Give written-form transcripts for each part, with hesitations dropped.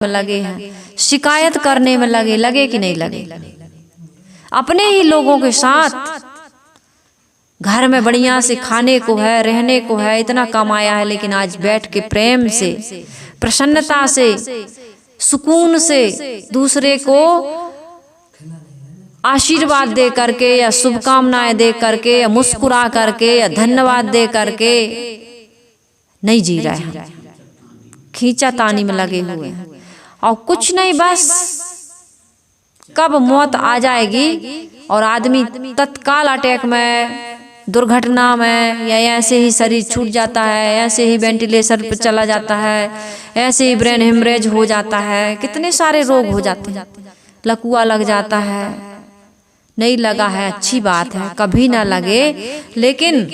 में लगे हैं, शिकायत करने में लगे कि नहीं लगे। अपने ही लोगों के साथ घर में बढ़िया से खाने को है, रहने को है, इतना कमाया है, लेकिन आज बैठ के प्रेम से, प्रसन्नता से, सुकून से दूसरे को आशीर्वाद दे करके या शुभकामनाएं दे करके या मुस्कुरा करके या धन्यवाद दे करके नहीं जी रहे हैं, खींचातानी में लगे हुए हैं। और कुछ नहीं, बस कब मौत आ जाएगी और आदमी तत्काल अटैक में, दुर्घटना में, या ऐसे ही शरीर छूट जाता है, ऐसे ही वेंटिलेशन पर चला जाता है, ऐसे ही ब्रेन हेमरेज हो जाता है, कितने सारे रोग हो जाते हैं, लकवा लग जाता है। नहीं लगा है अच्छी बात है, कभी ना लगे, लेकिन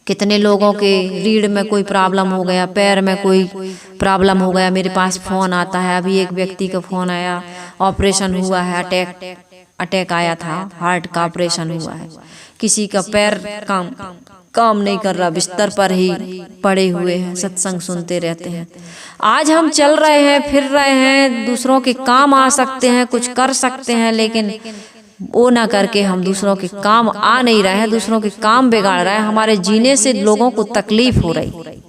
कितने लोगों के रीढ़ में कोई प्रॉब्लम हो गया, पैर में कोई प्रॉब्लम हो गया। मेरे पास फोन आता है, अभी एक व्यक्ति का फोन आया, ऑपरेशन हुआ है, अटैक आया था, हार्ट का ऑपरेशन हुआ है, किसी का पैर काम नहीं कर रहा, बिस्तर पर ही पड़े हुए हैं, सत्संग सुनते रहते हैं। आज हम चल रहे हैं, फिर रहे हैं, दूसरों के काम आ सकते हैं, कुछ कर सकते हैं, लेकिन वो ना करके हम दूसरों के काम आ नहीं रहे हैं, दूसरों के काम बिगाड़ रहे हैं। हमारे जीने से लोगों को तकलीफ हो रही।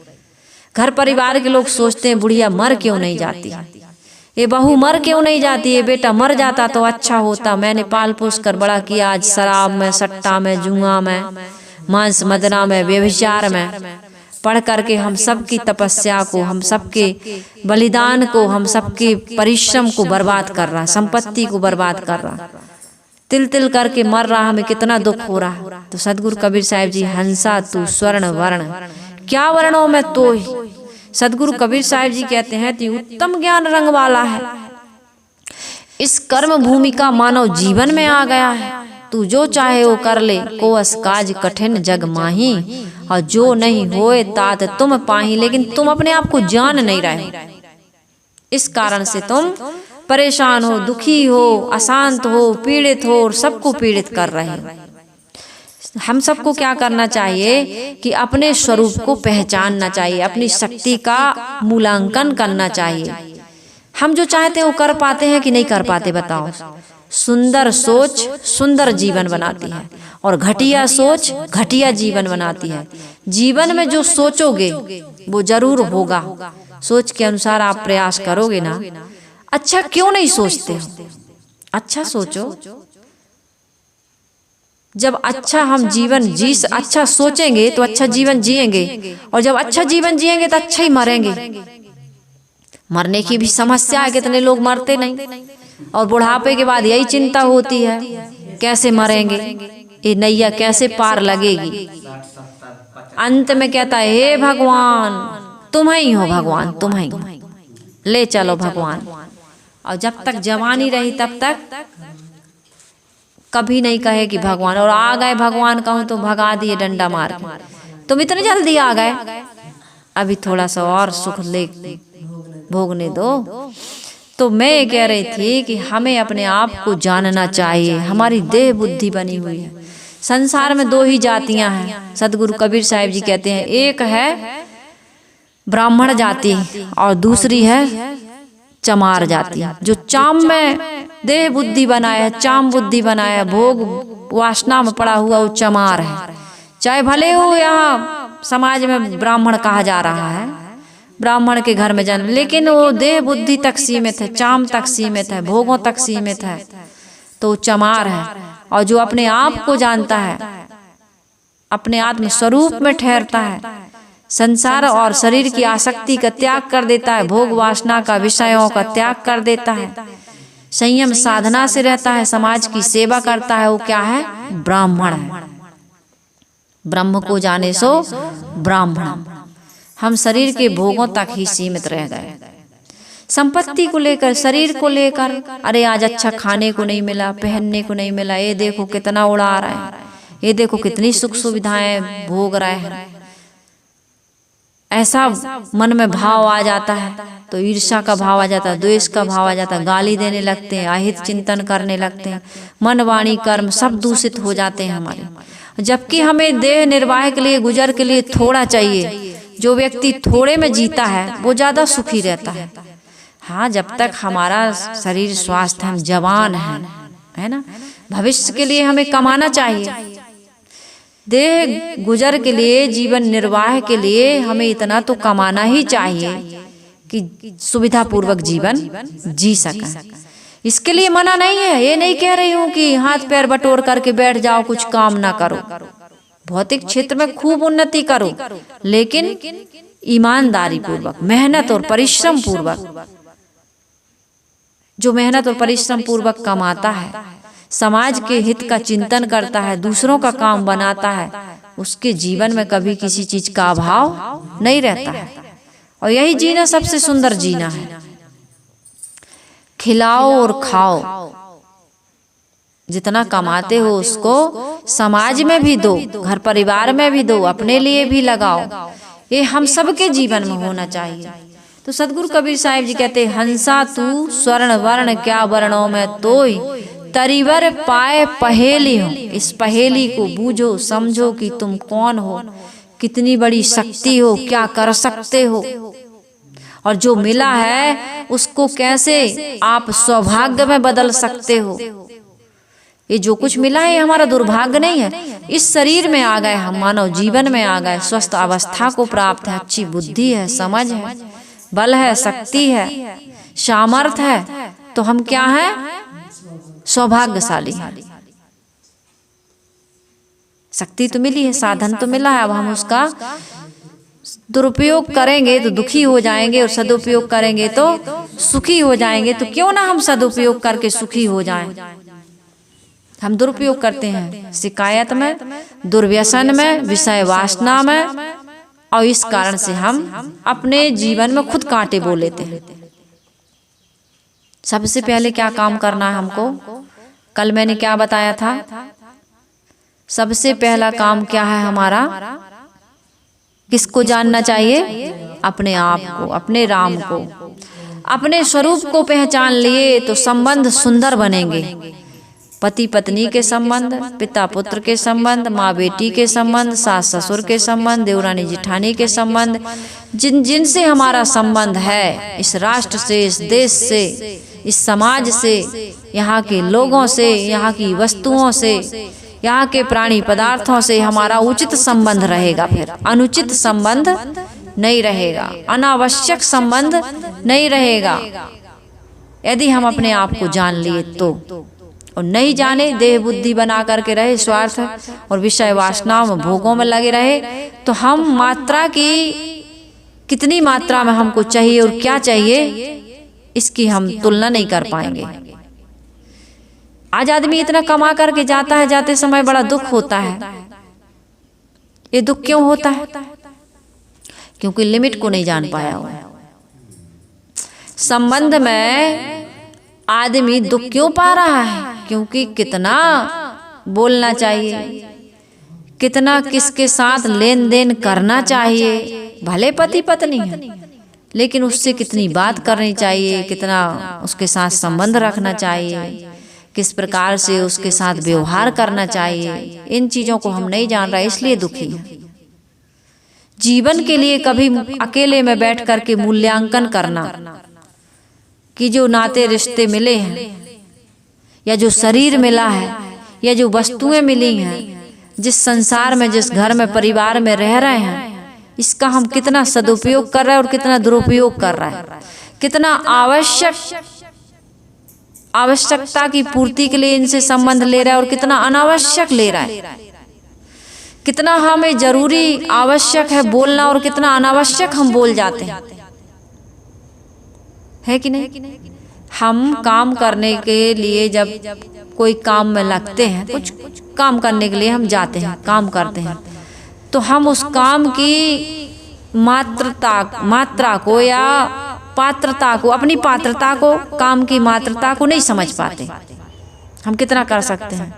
घर परिवार के लोग सोचते हैं बुढ़िया मर क्यों नहीं जाती, ये बहू मर क्यों नहीं जाती, ये बेटा मर जाता तो अच्छा होता, मैंने पाल पोस कर बड़ा किया, आज शराब में, सट्टा में, जुआ में, मांस मदना में, व्यभिचार में पढ़ करके हम सबकी तपस्या को, हम सबके बलिदान को, हम सबके परिश्रम को बर्बाद कर रहा, संपत्ति को बर्बाद कर रहा, तिल तिल करके मर रहा, हमें कितना दुख हो रहा। तो सदगुरु कबीर साहिब जी, हंसा तू स्वर्ण वर्ण, क्या वर्णों में तो ही। सदगुरु कबीर साहिब जी कहते हैं तू उत्तम ज्ञान रंग वाला है, इस कर्म भूमि का मानव जीवन में आ गया है, तू जो चाहे वो कर ले, कोस काज कठिन जग माही, और जो नहीं होए तात तुम पाही। लेकिन तुम अपने आप को जान नहीं रहे, इस कारण से तुम परेशान हो, दुखी हो, अशांत हो, पीड़ित हो, और सबको पीड़ित कर रहे हो। हम सबको क्या करना चाहिए कि अपने स्वरूप को पहचानना चाहिए, अपनी शक्ति का मूल्यांकन करना चाहिए। हम जो चाहते हैं वो कर पाते हैं कि नहीं कर पाते, बताओ। सुंदर सोच सुंदर जीवन बनाती है, और घटिया सोच घटिया जीवन बनाती है। जीवन में जो सोचोगे वो जरूर होगा, सोच के अनुसार आप प्रयास करोगे ना। अच्छा क्यों नहीं सोचते हो, अच्छा सोचो। जब अच्छा हम जीवन अच्छा सोचेंगे तो अच्छा जीवन जिएंगे, और जब अच्छा जीवन जिएंगे तो अच्छा ही मरेंगे। मरने की भी समस्या है, कितने लोग मरते नहीं, और बुढ़ापे के बाद यही चिंता होती है कैसे मरेंगे, ये नैया कैसे पार लगेगी। अंत में कहता है हे भगवान तुम ही हो, भगवान तुम ही हो, ले चलो भगवान। और जब तक जवानी रही तब तक कभी नहीं कहे कि भगवान, और आ गए भगवान कहूँ तो भगा दिए डंडा मार के, तुम इतने जल्दी आ गए, अभी थोड़ा सा और सुख ले भोगने दो। तो मैं ये कह रही थी कि हमें अपने आप को जानना चाहिए। हमारी देह बुद्धि बनी हुई है। संसार में दो ही जातियां हैं, सदगुरु कबीर साहिब जी कहते हैं, एक है ब्राह्मण जाति और दूसरी है चमार जाति। जो चाम में देह बुद्धि बनाया है, चाम बुद्धि बनाया है, भोग वासना में पड़ा हुआ, वो चमार है। चाहे भले हो यहाँ समाज में ब्राह्मण कहा जा रहा है, ब्राह्मण के घर में जन्म, लेकिन वो देह बुद्धि तक सीमित है, चाम तक सीमित है, भोगों तक सीमित है, तो चमार है। और जो अपने आप को जानता है, अपने आत्म स्वरूप में ठहरता है, संसार और शरीर की आसक्ति का त्याग कर देता है, भोग वासना का, विषयों का त्याग कर देता है, संयम साधना से रहता है, समाज की सेवा करता है, वो क्या है, ब्राह्मण है। ब्रह्म को जाने सो ब्राह्मण। हम शरीर के भोगों तक ही सीमित रह गए, संपत्ति को लेकर, शरीर को लेकर। अरे आज अच्छा खाने को नहीं मिला, पहनने को नहीं मिला, ये देखो कितना उड़ा रहा है, ये देखो कितनी सुख सुविधाएं भोग रहे हैं। ऐसा मन में भाव आ जाता है तो ईर्ष्या का भाव आ जाता है, द्वेष का भाव आ जाता है, गाली देने लगते हैं, अहित चिंतन करने लगते हैं, मन वाणी कर्म सब दूषित हो जाते हैं हमारे। जबकि हमें देह निर्वाह के लिए, गुजर के लिए थोड़ा चाहिए। जो व्यक्ति थोड़े में जीता है वो ज्यादा सुखी रहता है। हाँ, जब तक हमारा शरीर स्वास्थ्य, हम जवान हैं, है ना, भविष्य के लिए हमें कमाना चाहिए। देह गुजर के लिए, जीवन निर्वाह के लिए हमें इतना तो कमाना ही चाहिए कि सुविधा पूर्वक जीवन जी सकें। इसके लिए मना नहीं है, ये नहीं कह रही हूँ कि हाथ पैर बटोर करके बैठ जाओ, कुछ काम ना करो। भौतिक क्षेत्र में खूब उन्नति करो, लेकिन ईमानदारी पूर्वक, मेहनत और परिश्रम पूर्वक। जो मेहनत और परिश्रम पूर्वक कमाता है, समाज के हित का चिंतन करता है, दूसरों का काम बनाता है, उसके जीवन में कभी किसी चीज का अभाव नहीं रहता है। और यही जीना सबसे सुंदर जीना है। खिलाओ और खाओ, जितना कमाते हो उसको समाज में भी दो, घर परिवार में भी दो, अपने लिए भी लगाओ। ये हम सबके जीवन में होना चाहिए। तो सदगुरु कबीर साहिब जी कहते, हंसा तू स्वर्ण वर्ण क्या वर्णों में तोय, तरीवर पाए पहेली हो। इस पहेली को बूझो, समझो कि तुम कौन हो, कितनी बड़ी शक्ति हो, क्या कर सकते हो, और जो मिला है उसको कैसे आप सौभाग्य में बदल सकते हो। ये जो कुछ मिला है, ये हमारा दुर्भाग्य नहीं है। इस शरीर में आ गए हम, मानव जीवन में आ गए, स्वस्थ अवस्था को प्राप्त है, अच्छी बुद्धि है, समझ है, बल है, शक्ति है, सामर्थ है, तो हम क्या है, सौभाग्यशाली है। शक्ति तो मिली है, साधन तो मिला है, अब हम उसका दुरुपयोग करेंगे तो दुखी हो जाएंगे, और सदुपयोग करेंगे तो सुखी हो जाएंगे। तो क्यों ना हम सदुपयोग करके सुखी हो जाएं। हम दुरुपयोग करते हैं शिकायत में, दुर्व्यसन में, विषय वासना में, और इस कारण से हम अपने जीवन में खुद कांटे बो लेते हैं। सबसे पहले क्या काम करना है हमको, कल मैंने क्या बताया था, सबसे पहला काम क्या है हमारा, किसको जानना चाहिए, अपने आप को, अपने राम को, अपने स्वरूप को पहचान लिए तो संबंध सुंदर बनेंगे। पति पत्नी के संबंध, पिता पुत्र के संबंध, माँ बेटी के संबंध, सास ससुर के संबंध, देवरानी जिठानी के संबंध, जिनसे हमारा संबंध है, इस राष्ट्र से, इस देश से, इस समाज से, यहाँ के लोगों से, यहाँ की वस्तुओं से, यहाँ के प्राणी पदार्थों से हमारा उचित संबंध रहेगा। फिर अनुचित संबंध नहीं रहेगा, अनावश्यक संबंध नहीं रहेगा, यदि हम अपने आप को जान लिए तो। और नहीं जाने, देह बुद्धि बना करके रहे, स्वार्थ और विषय वासनाओं में, भोगों में लगे रहे, तो हम मात्रा की, कितनी मात्रा में हमको चाहिए और क्या चाहिए, इसकी हम तुलना नहीं कर पाएंगे। आज आदमी इतना कमा करके जाता है, जाते समय बड़ा दुख होता है। ये दुख क्यों होता है, क्योंकि लिमिट को नहीं जान पाया हुआ। संबंध में आदमी दुख क्यों पा रहा है, क्योंकि कितना बोलना चाहिए, कितना किसके साथ लेन देन करना चाहिए, भले पति पत्नी है, लेकिन उससे कितनी बात करनी चाहिए, कितना उसके साथ संबंध रखना चाहिए, किस प्रकार से उसके साथ व्यवहार करना चाहिए, इन चीजों को हम नहीं जान रहे, इसलिए दुखी है। जीवन के लिए कभी अकेले में बैठ करके मूल्यांकन करना कि जो नाते रिश्ते मिले हैं, या जो शरीर मिला है, या जो वस्तुएं मिली हैं, जिस संसार में, जिस घर में, परिवार में रह रहे हैं, इसका हम कितना सदुपयोग कर रहे हैं और कितना दुरुपयोग कर रहे हैं, कितना आवश्यकता की पूर्ति के लिए इनसे संबंध ले रहा है और कितना अनावश्यक ले रहा है, कितना हमें जरूरी आवश्यक है बोलना और कितना अनावश्यक हम बोल जाते हैं, है कि नहीं। हम काम करने के लिए जब कोई काम में लगते हैं, कुछ काम करने के लिए हम जाते हैं, काम करते हैं, तो हम उस काम की मात्रा को या पात्रता को, अपनी पात्रता को, काम की मात्रता को नहीं समझ पाते। हम कितना कर सकते हैं,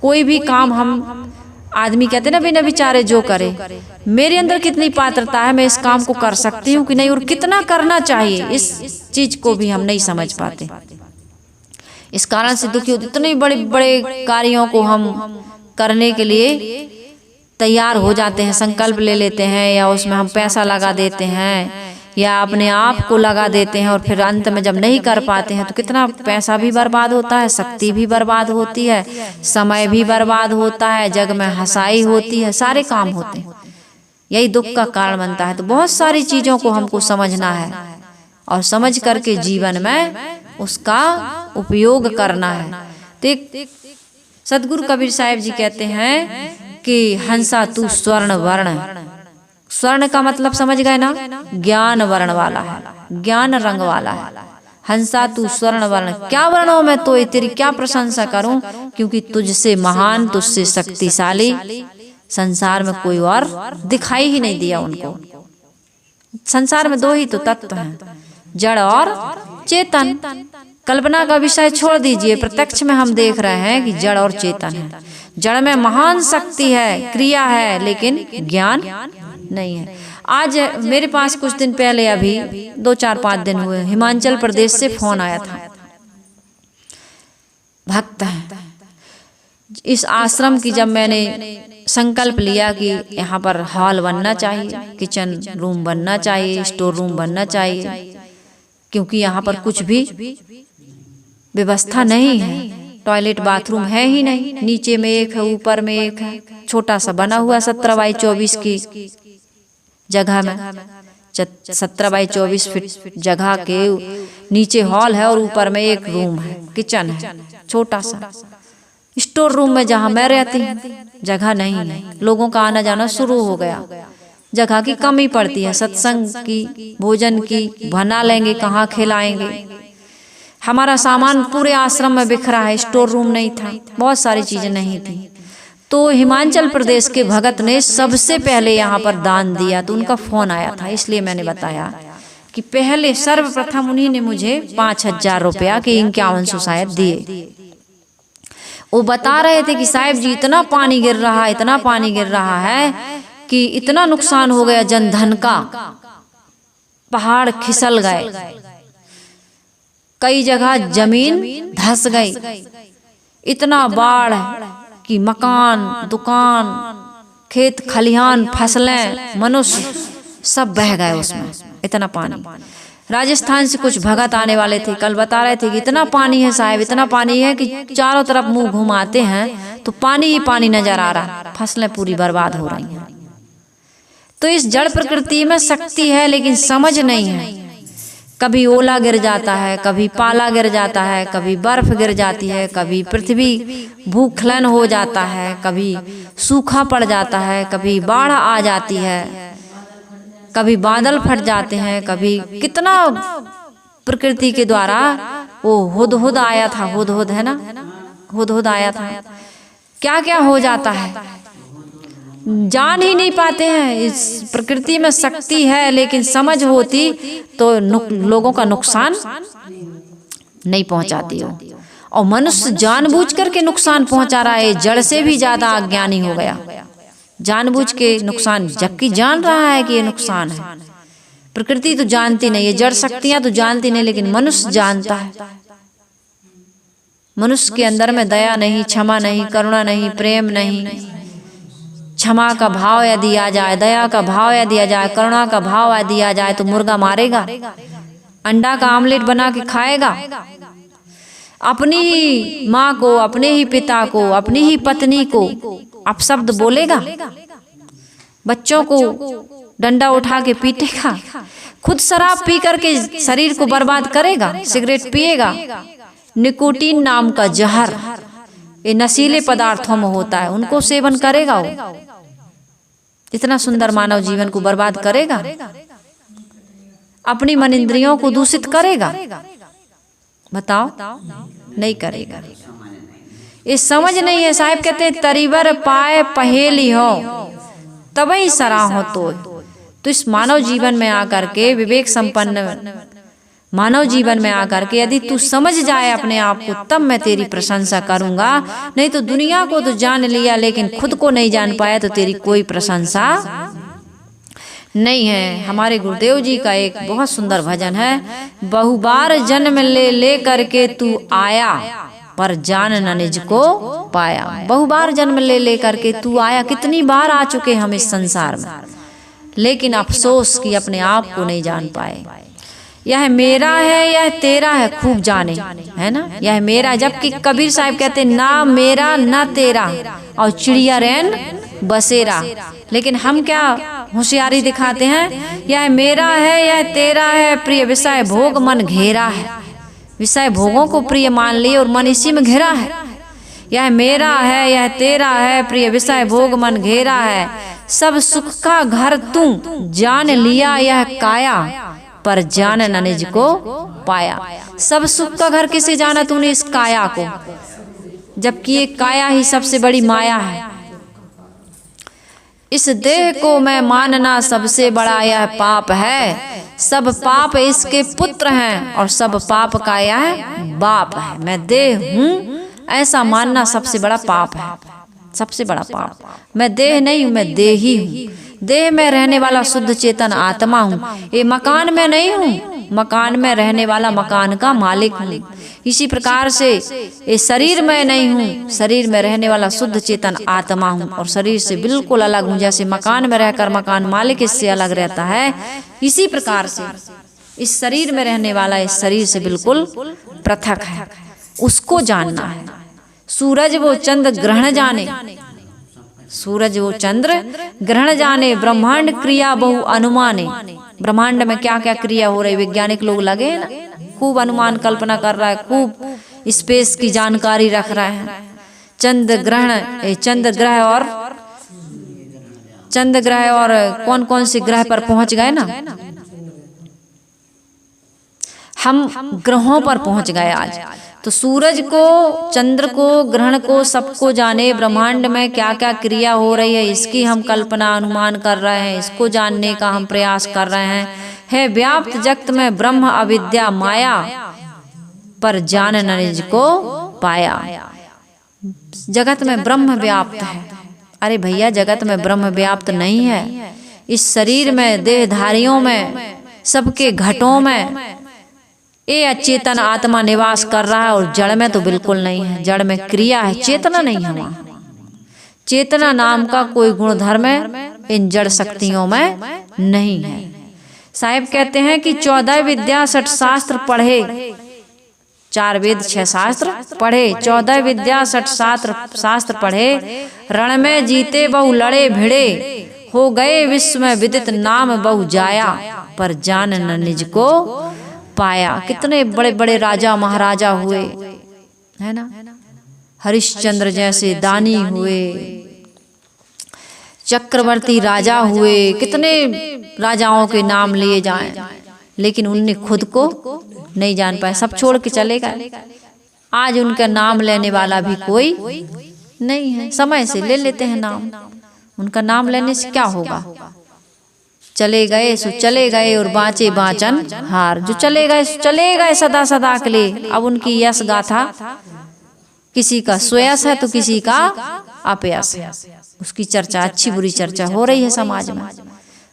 कोई भी काम हम, आदमी कहते ना बिना विचारे जो करे, मेरे अंदर कितनी पात्रता है, मैं इस काम को कर सकती हूँ कि नहीं, और कितना करना चाहिए, इस चीज को भी हम नहीं समझ पाते। इस कारण से दुखी होते। इतने बड़े बड़े कार्यों को हम करने के लिए तैयार हो जाते हैं, संकल्प ले लेते हैं, या उसमें हम पैसा लगा देते हैं, या अपने आप को लगा देते हैं और फिर अंत में जब नहीं कर पाते हैं तो कितना पैसा भी बर्बाद होता है, शक्ति भी बर्बाद होती है, समय भी बर्बाद होता है, जग में हंसाई होती है, सारे काम होते हैं। यही दुख का कारण बनता है। तो बहुत सारी चीजों को हमको समझना है और समझ करके जीवन में उसका उपयोग करना है। तो सदगुरु कबीर साहिब जी कहते हैं कि हंसा तू स्वर्ण वर्ण, स्वर्ण का मतलब समझ गए ना, ज्ञान वर्ण वाला है, ज्ञान रंग वाला है। हंसा तू स्वर्ण वर्ण, क्या वर्णों में तो तेरी क्या प्रशंसा करूं, क्योंकि तुझसे महान, तुझसे शक्तिशाली संसार में कोई और दिखाई ही नहीं दिया उनको। संसार में दो ही तो तत्व हैं, जड़ और चेतन। कल्पना का विषय छोड़ दीजिए, प्रत्यक्ष में हम देख रहे हैं कि जड़ और चेतन है। जड़ में महान शक्ति है, क्रिया है, लेकिन ज्ञान नहीं है। आज मेरे पास कुछ दिन पहले, अभी 2-4-5 दिन हुए, हिमाचल प्रदेश से फोन आया था। भक्त है इस आश्रम की। जब मैंने संकल्प लिया कि यहाँ पर हॉल बनना चाहिए, किचन रूम बनना चाहिए, स्टोर रूम बनना चाहिए, क्योंकि यहाँ पर कुछ भी व्यवस्था नहीं है, टॉयलेट बाथरूम है ही नहीं। नीचे में एक है, ऊपर में एक है, छोटा सा बना हुआ 17x24 की जगह में, 17x24 फीट जगह के नीचे हॉल है और ऊपर में एक रूम है, किचन है छोटा सा। स्टोर रूम में जहाँ मैं रहती हूँ जगह नहीं है, लोगों का आना जाना शुरू हो गया, जगह की कमी पड़ती है, सत्संग की, भोजन की, बना लेंगे कहाँ खिलाएंगे। हमारा सामान पूरे आश्रम में बिखरा है, स्टोर रूम नहीं था, बहुत सारी चीजें नहीं थी। तो हिमाचल प्रदेश के भगत ने सबसे पहले यहाँ पर दान दिया, तो उनका फोन आया था, इसलिए मैंने बताया कि पहले सर्वप्रथम उन्हीं ने मुझे 5000 रुपया के 5100 शायद दिए। वो बता रहे थे कि साहिब जी इतना पानी गिर रहा है, इतना पानी गिर रहा है कि इतना नुकसान हो गया जनधन का, पहाड़ खिसल गए, कई जगह जमीन धस गई, इतना बाढ़ कि मकान, दुकान, खेत खलिहान, फसलें, मनुष्य सब बह गए उसमें, इतना पानी। राजस्थान से कुछ भगत आने वाले थे, कल बता रहे थे कि इतना पानी है साहब, इतना पानी है कि चारों तरफ मुंह घुमाते हैं तो पानी ही पानी नजर आ रहा, फसलें पूरी बर्बाद हो रही हैं। तो इस जड़ प्रकृति में शक्ति है, लेकिन समझ नहीं है। कभी ओला गिर जाता है, कभी पाला गिर जाता है, कभी बर्फ गिर जाती है, कभी पृथ्वी भूस्खलन हो जाता है, कभी सूखा पड़ जाता है, कभी बाढ़ आ जाती है, कभी बादल फट जाते हैं, कभी कितना प्रकृति के द्वारा। वो हुदहुद आया था, हुदहुद है ना, हुदहुद आया था, क्या क्या हो जाता है जान ही नहीं पाते हैं। इस प्रकृति में शक्ति है, लेकिन समझ होती तो लोगों का नुकसान नहीं पहुंचाती हो। और मनुष्य जानबूझ करके नुकसान पहुंचा रहा है, जड़ से भी ज्यादा अज्ञानी हो गया, जानबूझ के नुकसान, जबकि जान रहा है कि ये नुकसान है। प्रकृति तो जानती नहीं है, जड़ शक्तियां तो जानती नहीं, लेकिन मनुष्य जानता है। मनुष्य के अंदर में दया नहीं, क्षमा नहीं, करुणा नहीं, प्रेम नहीं। क्षमा का भाव यदि आ जाए, दया का भाव यदि आ जाए, करुणा का भाव यदि आ जाए, तो मुर्गा मारेगा, अंडा का आमलेट बना के खाएगा, अपनी ही माँ को, अपने ही पिता को, अपनी ही पत्नी को अपशब्द बोलेगा, बच्चों को डंडा उठा के पीटेगा, खुद शराब पी करके शरीर को बर्बाद करेगा, सिगरेट पिएगा, निकोटीन नाम का जहर, ये नशीले पदार्थों में होता है, उनको सेवन करेगा, वो इतना सुंदर मानव जीवन को बर्बाद करेगा, अपनी मन इंद्रियों को दूषित करेगा। बताओ, नहीं करेगा। ये समझ नहीं है। साहिब कहते हैं तरीवर पाए पहेली हो तबई सराह हो। तो इस मानव जीवन में आकर के, विवेक संपन्न मानव जीवन में आकर के यदि तू समझ जाए अपने आप को, तब मैं तेरी प्रशंसा करूंगा। नहीं तो दुनिया को तो जान लिया, लेकिन खुद को नहीं जान पाया, तो तेरी कोई प्रशंसा नहीं है। हमारे गुरुदेव जी का एक बहुत सुंदर भजन है, बहुबार जन्म ले करके तू आया, पर जान न निज को पाया। बहुबार जन्म ले करके तू आया, कितनी बार आ चुके हम इस संसार में, लेकिन अफसोस कि अपने आप को नहीं जान पाए। यह मेरा है यह तेरा है खूब जाने, है ना, यह मेरा। जबकि कबीर साहब कहते ना मेरा ना तेरा और चिड़िया रैन बसेरा। लेकिन हम क्या होशियारी दिखाते हैं, यह मेरा है यह तेरा है प्रिय विषय भोग मन घेरा है। विषय भोगों को प्रिय मान लिए और मन इसी में घेरा है। यह मेरा है यह तेरा है प्रिय विषय भोग मन घेरा है। सब सुख का घर तू जान लिया यह काया, पर जान न निज को पाया। सब सुख का घर किसे जाना तूने, इस काया को, जबकि ये काया ही सबसे बड़ी माया है। इस देह को मैं मानना सबसे बड़ा यह पाप है। सब पाप इसके पुत्र हैं और सब पाप का यह बाप है। मैं देह हूँ ऐसा मानना सबसे बड़ा पाप है, सबसे बड़ा पाप। मैं देह नहीं हूँ, मैं देही हूँ। देह में रहने वाला शुद्ध चेतन आत्मा हूँ। ये मकान में नहीं हूँ, मकान में रहने वाला मकान का मालिक हूँ। इसी प्रकार से ये शरीर में नहीं हूँ, शरीर में रहने वाला शुद्ध चेतन आत्मा हूँ और शरीर से बिल्कुल अलग हूँ। जैसे मकान में रहकर मकान मालिक इससे अलग रहता है, इसी प्रकार से इस शरीर में रहने वाला इस शरीर से बिल्कुल पृथक है, उसको जानना है। सूरज वो चंद्र ग्रहण जाने, सूरज वो चंद्र ग्रहण जाने, ब्रह्मांड क्रिया बहु अनुमाने। ब्रह्मांड में क्या क्या क्रिया हो रही, वैज्ञानिक लोग लगे ना, खूब अनुमान कल्पना कर रहा है, खूब स्पेस की जानकारी रख रहा है। चंद्र ग्रहण, चंद्र ग्रह और कौन कौन से ग्रह पर पहुंच गए ना, हम ग्रहों पर पहुंच गए आज। तो सूरज को, चंद्र को, ग्रहण को, सबको जाने। ब्रह्मांड में क्या क्या क्रिया हो रही है इसकी हम कल्पना अनुमान कर रहे हैं, इसको जानने का हम प्रयास कर रहे हैं। है व्याप्त जगत में ब्रह्म अविद्या माया, पर जान न निज को पाया। जगत में ब्रह्म व्याप्त है। अरे भैया, जगत में ब्रह्म व्याप्त नहीं है। इस शरीर में, देहधारियों में, सबके घटों में ये अचेतन आत्मा निवास कर रहा है और जड़ में तो बिल्कुल नहीं है। जड़ में क्रिया है, चेतना नहीं है वहाँ। चेतना नाम का कोई गुणधर्म इन जड़ शक्तियों में नहीं है। साहिब कहते हैं कि 14 विद्या 60 शास्त्र पढ़े, 4 वेद 6 शास्त्र पढ़े, 14 विद्या 60 शास्त्र पढ़े, रण में जीते बहु लड़े भिड़े, हो गए विश्व में विदित नाम बहु जाया, पर जान न निज को पाया। कितने बड़े बड़े राजा महाराजा हुए, है ना, हरिश्चंद्र जैसे दानी हुए, चक्रवर्ती राजा हुए, कितने राजाओं के नाम लिए जाएं, लेकिन उनने खुद को नहीं जान पाए, सब छोड़ के चले गए। आज उनका नाम लेने वाला भी कोई नहीं है। समय से ले लेते हैं नाम, उनका नाम लेने से क्या होगा। चले गए सो चले गए और बाँचे बाँचन हार। जो चले गए सदा सदा के लिए। अब उनकी यश गाथा, किसी का स्वयश है तो किसी का अपयश है। उसकी चर्चा, अच्छी बुरी चर्चा हो रही है समाज में।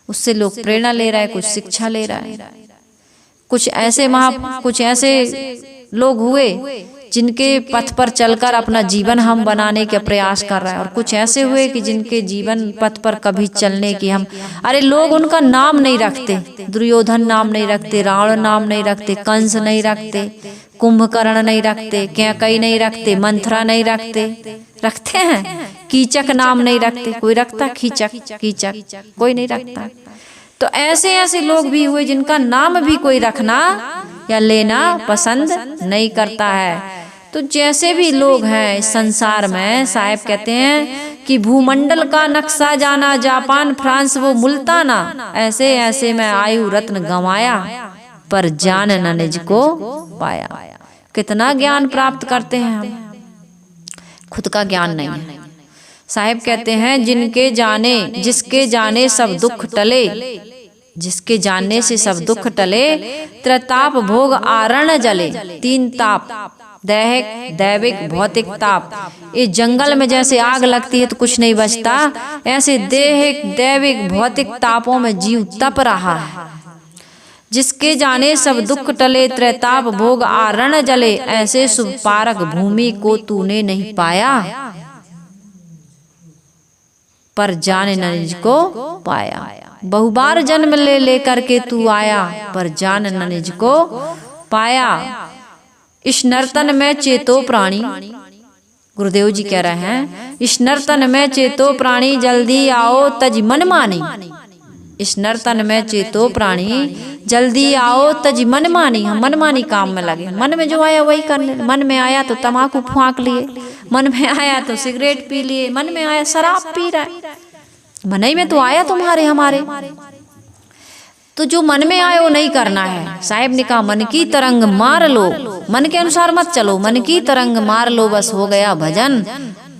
उससे लोग प्रेरणा ले रहे हैं, कुछ शिक्षा ले रहे हैं। कुछ ऐसे लोग हुए जिनके पथ पर चलकर अपना जीवन हम बनाने के प्रयास कर रहे हैं, और कुछ ऐसे हुए कि जिनके जीवन पथ पर कभी चलने की हम, अरे लोग उनका नाम नहीं रखते। दुर्योधन नाम नहीं रखते, रावण नाम नहीं रखते, कंस नहीं रखते, कुंभकर्ण नहीं रखते, कैकई नहीं रखते, मंथरा नहीं रखते। रखते हैं कीचक नाम नहीं रखते, कोई रखता कीचक कोई नहीं रखता। तो ऐसे ऐसे लोग भी हुए जिनका नाम भी कोई रखना या लेना पसंद नहीं करता है। तो जैसे भी लोग हैं इस संसार में, साहब कहते हैं कि भूमंडल का नक्शा जाना जापान फ्रांस वो मुल्ताना, ऐसे ऐसे में आयु रत्न गंवाया, पर जान न निज को पाया। कितना ज्ञान प्राप्त करते हैं हम, खुद का ज्ञान नहीं है। साहब कहते हैं जिसके जाने सब दुख टले, जिसके जानने से सब दुख टले, त्रिताप भोग आरण जले। 3 ताप, दैहिक, दैविक, भौतिक ताप। इस जंगल में जैसे आग लगती है तो कुछ नहीं बचता, ऐसे दैहिक, दैविक, भौतिक तापों में जीव तप रहा है। जिसके जाने सब दुख टले, त्रिताप भोग आरण जले, ऐसे शुभ पारक भूमि को तूने नहीं पाया, पर जाने न निज को पाया। बहुबार जन्म ले करके तू आया, पर जान न निज को पाया। इस नर्तन में चेतो प्राणी, गुरुदेव जी कह रहे हैं, इस नर्तन में चेतो प्राणी जल्दी आओ तज मन मानी। इस नर्तन में चेतो प्राणी जल्दी आओ तज मन मानी। हम मनमानी काम में लगे, मन में जो आया वही करने। मन में आया तो तम्बाकू फूंक लिए, मन में आया तो सिगरेट पी लिए, मन में आया शराब पी रहा है। मन ही में तो आया तुम्हारे हमारे, तो जो मन में आए वो नहीं करना है। साहिब ने कहा मन की तरंग मार लो, मन के अनुसार मत चलो, मन की तरंग मार लो, बस हो गया भजन।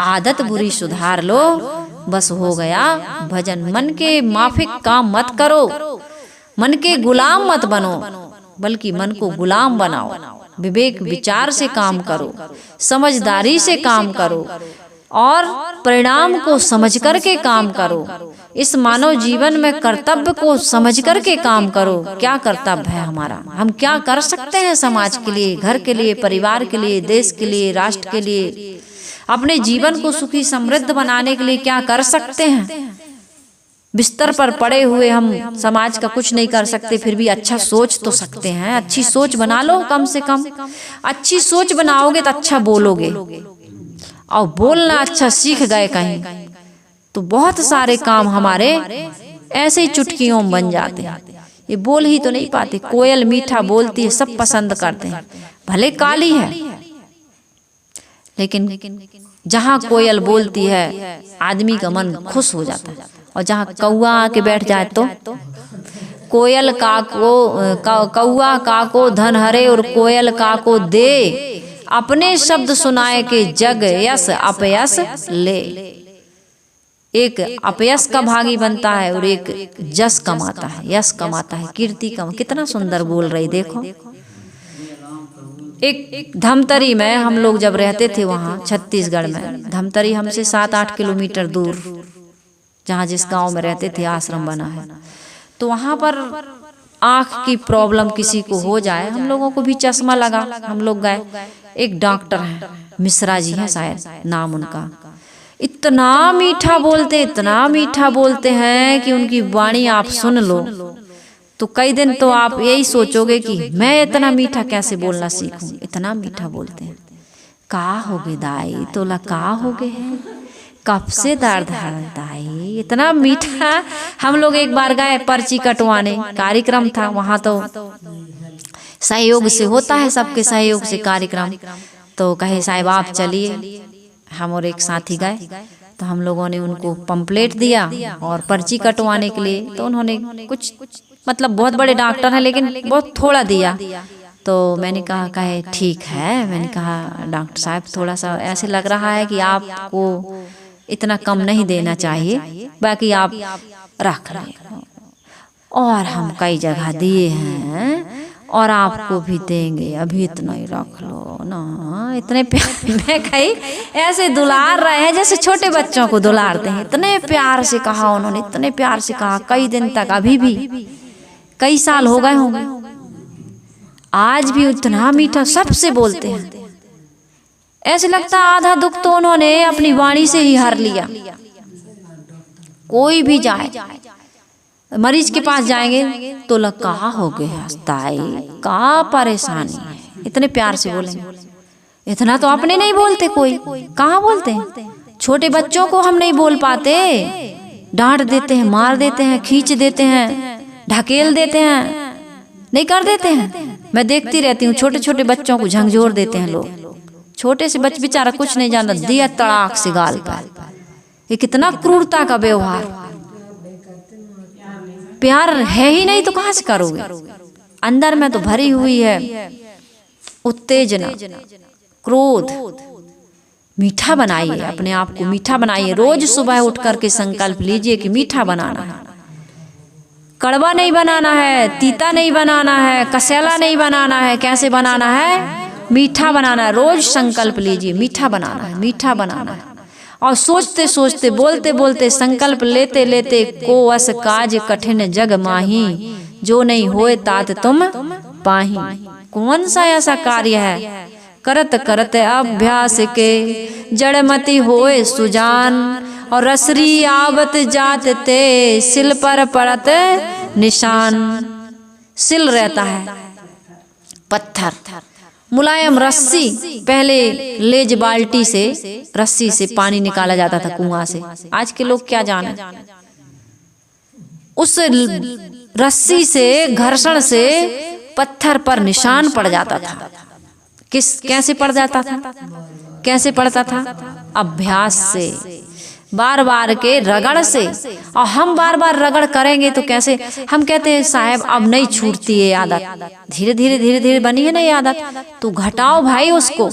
आदत बुरी सुधार लो, बस हो गया भजन। मन के माफिक काम मत करो, मन के गुलाम मत बनो, बल्कि मन को गुलाम बनाओ। विवेक विचार से काम करो, समझदारी से काम करो और परिणाम को समझ करके काम करो। इस मानव जीवन में कर्तव्य को समझ करके काम करो। क्या कर्तव्य है हमारा, हम क्या कर सकते हैं समाज के लिए, घर के लिए, परिवार के लिए, देश के लिए, राष्ट्र के लिए, अपने जीवन को सुखी समृद्ध बनाने के लिए क्या कर सकते हैं। बिस्तर पर पड़े हुए हम समाज का कुछ नहीं कर सकते, फिर भी अच्छा सोच तो सकते हैं। अच्छी सोच बना लो, कम से कम अच्छी सोच बनाओगे तो अच्छा बोलोगे, और बोलना अच्छा सीख गए कहीं तो बहुत सारे काम हमारे ऐसे ही चुटकियों में बन जाते हैं। ये बोल ही तो नहीं पाते। कोयल मीठा बोलती है, सब पसंद करते हैं, भले काली है, लेकिन जहाँ कोयल बोलती है आदमी का मन खुश हो जाता है। और जहाँ कौआ आके बैठ जाए तो कोयल कौआ काको धन हरे और कोयल काको दे, अपने शब्द सुनाए के जग यश अपयश ले। एक अपयश का भागी बनता है और एक जस कमाता है, यश कमाता है, कीर्ति कमा। कितना सुंदर बोल रही देखो। एक धमतरी में हम लोग जब रहते थे, वहाँ छत्तीसगढ़ में, धमतरी हमसे 7-8 किलोमीटर दूर, जहाँ जिस गांव में रहते थे आश्रम बना है, तो वहाँ पर आँख की प्रॉब्लम किसी को हो जाए, हम लोगों को भी चश्मा लगा, हम लोग गए। एक डॉक्टर हैं, मिश्रा जी हैं शायद नाम उनका, इतना मीठा बोलते, इतना मीठा बोलते हैं कि उनकी वाणी आप सुन लो तो कई दिन तो आप यही सोचोगे कि मैं इतना मीठा कैसे बोलना सीखूं। इतना मीठा बोलते हैं। का हो गए दाई, तोला का हो गए हैं, कब से दर्द है दाई, इतना मीठा। हम लोग एक बार गए पर्ची कटवाने, कार्यक्रम था वहाँ, तो सहयोग से होता है, सबके सहयोग से कार्यक्रम। तो कहे साहब आप चलिए, हम और एक साथी गए। तो हम लोगों ने उनको पंपलेट दिया और पर्ची कटवाने के लिए, तो उन्होंने कुछ मतलब बहुत बड़े डॉक्टर हैं लेकिन बहुत थोड़ा दिया। तो मैंने कहे ठीक है, मैंने कहा डॉक्टर साहब थोड़ा सा ऐसे लग रहा है कि आपको इतना कम नहीं देना चाहिए, बाकी आप रख लें। और हम कई जगह दिए हैं और आपको भी देंगे, अभी इतना ही रख लो ना। इतने प्यार में कही ऐसे दुलार रहे हैं जैसे छोटे बच्चों को दुलारते हैं। इतने प्यार से कहा उन्होंने, इतने प्यार से कहा, कई दिन तक, अभी भी कई साल हो गए होंगे, आज भी उतना मीठा सबसे बोलते हैं। ऐसे लगता आधा दुख तो उन्होंने अपनी वाणी से ही हर लिया। कोई भी जाए, मरीज के पास जाएंगे तो लग कहा हो गया ताई, का परेशानी है, इतने प्यार से बोलेंगे। इतना तो अपने नहीं बोलते, कोई कहाँ बोलते हैं। छोटे बच्चों को हम नहीं बोल पाते, डांट देते हैं, मार देते हैं, खींच देते हैं, ढकेल देते हैं, नहीं कर देते हैं। मैं देखती रहती हूँ छोटे छोटे बच्चों को झंझोर देते हैं लोग। छोटे से बच्चा बेचारा कुछ नहीं जानता, दिया तड़ाक से गाल पर। ये कितना क्रूरता का व्यवहार। प्यार है ही नहीं तो कहाँ से करोगे। अंदर में तो भरी हुई है उत्तेजना, क्रोध। मीठा बनाइए, अपने आप को मीठा बनाइए। रोज सुबह उठ करके संकल्प लीजिए कि मीठा बनाना है, कड़वा नहीं बनाना है, तीता नहीं बनाना है, कसेला नहीं बनाना है। कैसे बनाना है? मीठा बनाना है। रोज संकल्प लीजिए, मीठा बनाना है, मीठा बनाना है। और सोचते सोचते, बोलते बोलते, संकल्प लेते लेते, को अस काज कठिन जग माही, जो नहीं होए तात तुम पाही। कौन सा ऐसा कार्य है करत करत अभ्यास के, जड़मति होए सुजान, और रसरी आवत जात ते सिल पर पड़त निशान। सिल रहता है पत्थर, मुलायम रस्सी। पहले लेज बाल्टी से रस्सी से पानी निकाला जाता था कुआं से। आज के लोग क्या जाने, उस रस्सी से घर्षण से पत्थर पर निशान पड़ जाता था। कैसे पड़ जाता था, कैसे पड़ता था? अभ्यास से, बार बार के रगड़ से। और हम बार बार रगड़ करेंगे तो कैसे? हम कहते हैं साहब अब नहीं छूटती है आदत, धीरे धीरे धीरे धीरे बनी है ना ये आदत, तो घटाओ भाई उसको।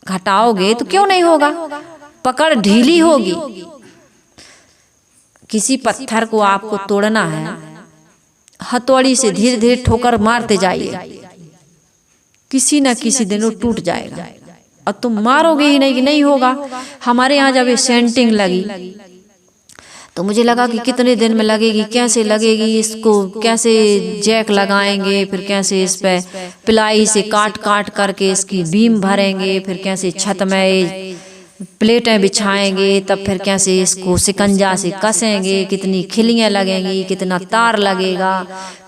घटाओगे तो क्यों नहीं होगा? पकड़ ढीली होगी। किसी पत्थर को आपको तोड़ना है, हथौड़ी से धीरे धीरे ठोकर मारते जाइए, किसी ना किसी दिन वो टूट जाएगा। और तुम मारोगे ही नहीं कि नहीं होगा। हमारे यहाँ जब ये सेंटिंग लगी तो मुझे लगा कि कितने दिन में लगेगी, कैसे लगेगी, इसको कैसे जैक लगाएंगे, फिर कैसे इस पे पिलाई से काट काट करके इसकी बीम भरेंगे, फिर कैसे छत में प्लेटें बिछाएंगे, तब फिर कैसे इसको सिकंजा से कसेंगे, कितनी खिलियाँ लगेंगी, कितना तार लगेगा,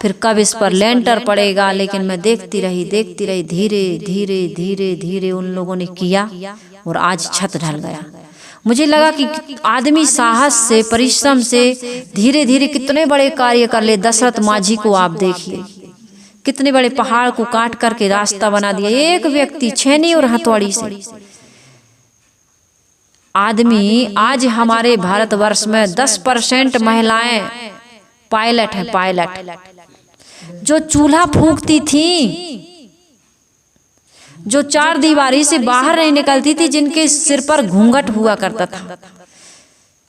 फिर कब इस पर लेंटर पड़ेगा। लेकिन मैं देखती रही, धीरे धीरे धीरे धीरे उन लोगों ने किया और आज छत ढल गया। मुझे लगा कि आदमी साहस से, परिश्रम से धीरे धीरे कितने बड़े कार्य कर ले। दशरथ माझी को आप देखिए, कितने बड़े पहाड़ को काट करके रास्ता बना दिया एक व्यक्ति छेनी और हथौड़ी से। आदमी आज हमारे भारतवर्ष में 10% महिलाएं पायलट हैं। पायलट जो चूल्हा फूंकती थी, जो चार दीवारी से बाहर नहीं निकलती थी, जिनके सिर पर घूंघट हुआ करता था,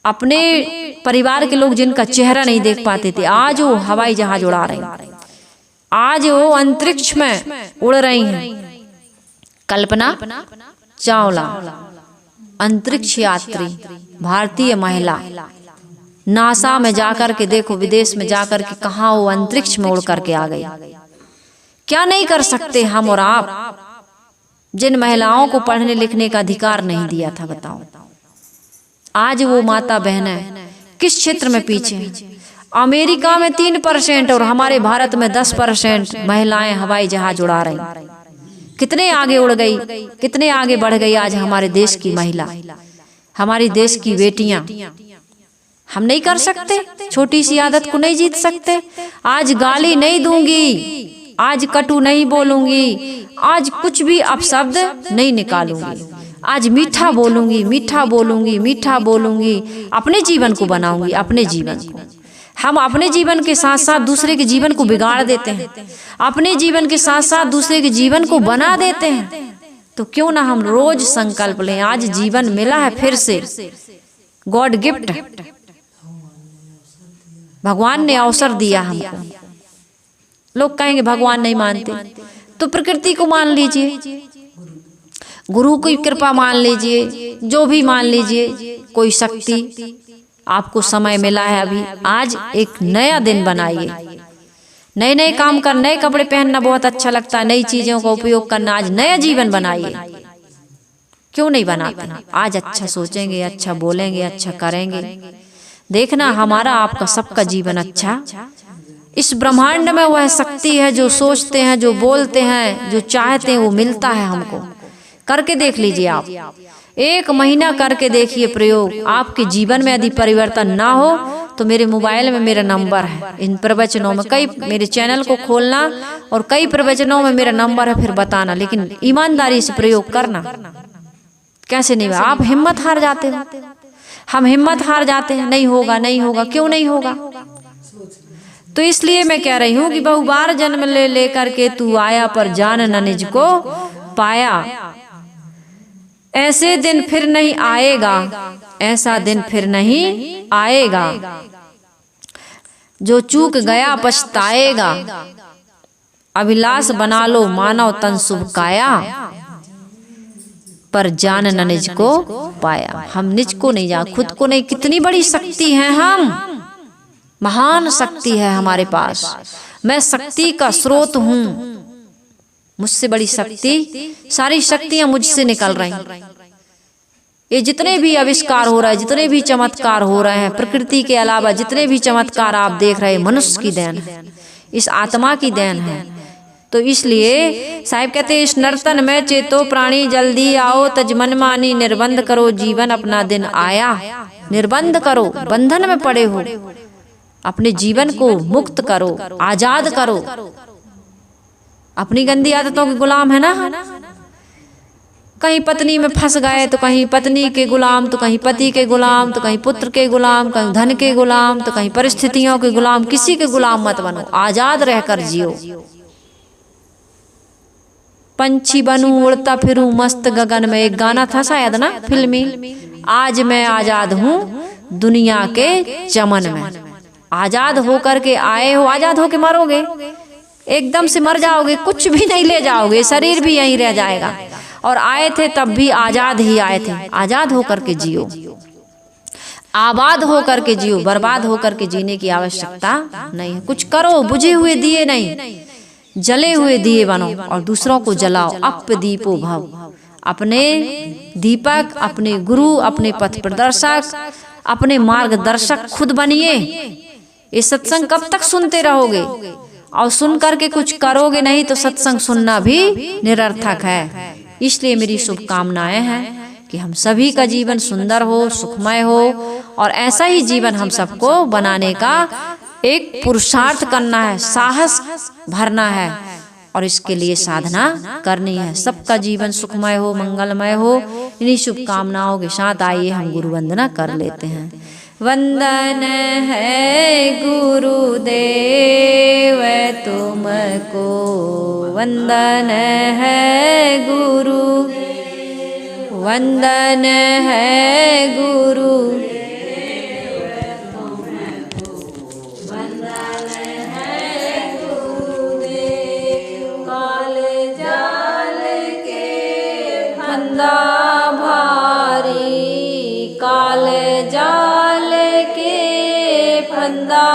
अपने परिवार के लोग जिनका चेहरा नहीं देख पाते थे, आज वो हवाई जहाज उड़ा रहे हैं, आज वो अंतरिक्ष में उड़ रही हैं। कल्पना चावला अंतरिक्ष यात्री, भारतीय महिला, नासा में जाकर के देखो, विदेश में जाकर के कहाँ वो अंतरिक्ष में उड़ करके आ गई। क्या नहीं कर सकते हम और आप, जिन महिलाओं को पढ़ने लिखने का अधिकार नहीं दिया था, बताओ आज वो माता बहनें किस क्षेत्र में पीछे हैं। अमेरिका में 3% और हमारे भारत में 10% महिलाएं हवाई जहाज उड़ा रही। कितने आगे उड़ गई, कितने आगे बढ़ गई आज हमारे देश की महिला, हमारी देश की बेटियां। हम नहीं कर सकते, छोटी सी आदत को नहीं जीत सकते। आज गाली नहीं दूंगी, आज कटु नहीं बोलूंगी, आज कुछ भी अपशब्द नहीं निकालूंगी, आज मीठा बोलूंगी, मीठा बोलूंगी, मीठा बोलूंगी। अपने जीवन को बनाऊंगी, अपने जीवन को। हम अपने जीवन के साथ साथ दूसरे के जीवन को बिगाड़ देते हैं, अपने जीवन के साथ साथ दूसरे के जीवन को बना देते हैं। तो क्यों ना हम रोज संकल्प लें। आज जीवन मिला है फिर से, गॉड गिफ्ट, भगवान ने अवसर दिया हमको। लोग कहेंगे भगवान नहीं मानते, तो प्रकृति को मान लीजिए, गुरु की कृपा मान लीजिए, जो भी मान लीजिए, कोई शक्ति। आपको समय मिला है अभी, आज एक नया दिन बनाइए। नए नए काम कर, नए कपड़े पहनना बहुत अच्छा लगता है, नई चीजों का उपयोग करना। आज नया जीवन बनाइए, क्यों नहीं बनाते? आज अच्छा सोचेंगे, अच्छा बोलेंगे, अच्छा करेंगे, देखना हमारा आपका सबका जीवन अच्छा। इस ब्रह्मांड में वह शक्ति है, जो सोचते हैं, जो बोलते हैं, जो चाहते हैं, वो मिलता है हमको। करके देख लीजिए आप, 1 महीना करके देखिए प्रयोग। आपके जीवन में यदि परिवर्तन ना हो तो मेरे मोबाइल में मेरा नंबर है, इन प्रवचनों में कई, मेरे चैनल को खोलना और कई प्रवचनों में मेरा नंबर है, फिर बताना। लेकिन ईमानदारी से प्रयोग करना। कैसे नहीं? आप हिम्मत हार जाते हो, हम हिम्मत हार जाते हैं, नहीं होगा, नहीं होगा। क्यों नहीं होगा? तो इसलिए मैं कह रही हूँ कि बहुबार जन्म ले लेकर के तू आया, पर जान न निज को पाया। ऐसे दिन फिर नहीं आएगा, ऐसा दिन फिर नहीं आएगा, जो चूक गया पछताएगा। अभिलाष बना लो मानव तन शुभ काया, पर जान न निज को पाया। हम निज को नहीं जान, खुद को नहीं। कितनी बड़ी शक्ति है हम, महान शक्ति है हमारे पास। मैं शक्ति का स्रोत हूँ, मुझसे बड़ी शक्ति, सारी शक्तियां मुझसे निकल रही। ये जितने भी आविष्कार हो रहा है, जितने भी चमत्कार हो रहे हैं, प्रकृति के अलावा जितने भी चमत्कार आप देख रहे हैं, मनुष्य की देन है, इस आत्मा की देन है। तो इसलिए साहिब कहते हैं, इस नर्तन में चेतो प्राणी जल्दी आओ, तज मन मानी निर्बंध करो, जीवन अपना दिन आया। निर्बंध करो, बंधन में पड़े हो, अपने जीवन को मुक्त करो, आजाद करो। अपनी गंदी आदतों के गुलाम है ना, कहीं पत्नी में फंस गए तो कहीं पत्नी के गुलाम, तो कहीं पति के गुलाम, तो कहीं पुत्र के गुलाम, कहीं धन के गुलाम, तो कहीं परिस्थितियों के गुलाम। किसी के गुलाम मत बनो, आजाद रहकर जियो। पंछी बनूं उड़ता फिरूं मस्त गगन में, एक गाना था शायद ना फिल्मी, आज मैं आजाद हूँ दुनिया के चमन में। आजाद होकर के आए हो, आजाद होके मरोगे, एकदम से मर जाओगे, कुछ भी नहीं ले जाओगे, शरीर भी यहीं रह जाएगा। और आए थे तब भी आजाद ही आए थे। आजाद होकर के जियो, आबाद होकर के जियो, बर्बाद होकर के जीने की आवश्यकता नहीं है। कुछ करो, बुझे हुए दिए नहीं, जले हुए दिए बनो और दूसरों को जलाओ। अप दीपो भव, अपने दीपक, अपने गुरु, अपने पथ प्रदर्शक, अपने मार्गदर्शक खुद बनिए। ये सत्संग कब तक सुनते रहोगे और सुन करके कुछ करोगे नहीं तो सत्संग सुनना भी निरर्थक है। इसलिए मेरी शुभकामनाएं हैं कि हम सभी का जीवन सुंदर हो, सुखमय हो, और ऐसा ही जीवन हम सबको बनाने का एक पुरुषार्थ करना है, साहस भरना है और इसके लिए साधना करनी है। सबका जीवन सुखमय हो, मंगलमय हो। इन्हीं शुभकामनाओं के साथ आइए हम गुरु वंदना कर लेते हैं। वंदन है गुरुदेव तुमको, वंदन है गुरु, वंदन है गुरु, भारी काल जाल के फंदा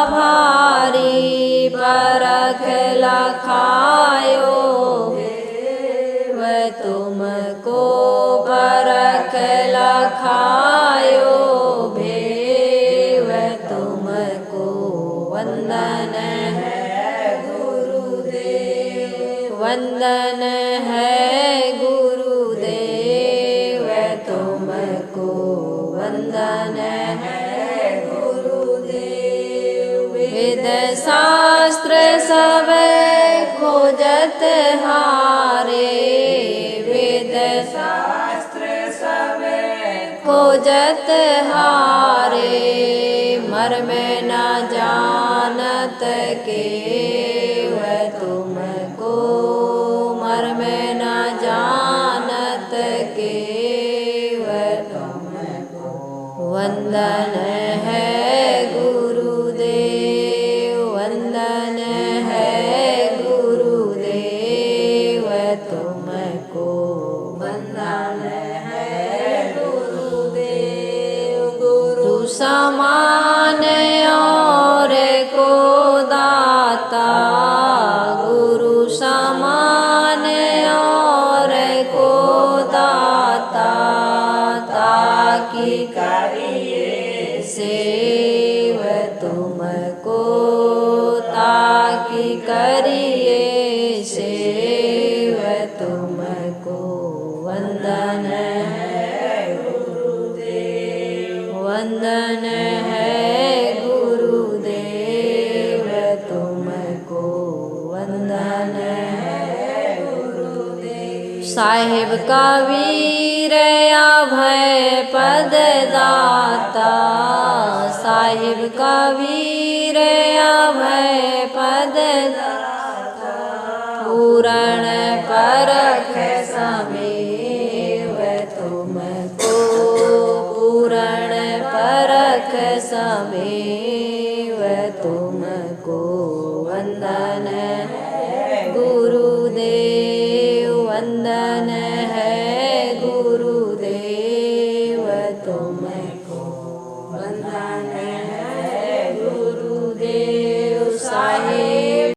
भारी, परख लखायो वह तुमको, परख लखायो भेव तुमको। वंदन है गुरुदेव, वंदन है वंदन है गुरुदेव। वेद शास्त्र सब खोजत हारे, वेद शास्त्र सब खोजत हारे, मर्म न जानत के वह तुमको, मर्म न जानत के वंदन है गुरुदेव, वंदन है गुरुदेव तुमको, वंदन है गुरुदेव। गुरु समान और को दाता, गुरु समान और को दाता, ताकि सेव तुमको, ताकि करिए सेव तुमको। वंदन है गुरुदेव, वंदन है गुरुदेव तुमको, वंदन है गुरुदेव। साहिब का वीर अभय पद दाता, साहिब का वीर अभय पद दाता, पूरण परख समेव तुमको, पूरण परख समेव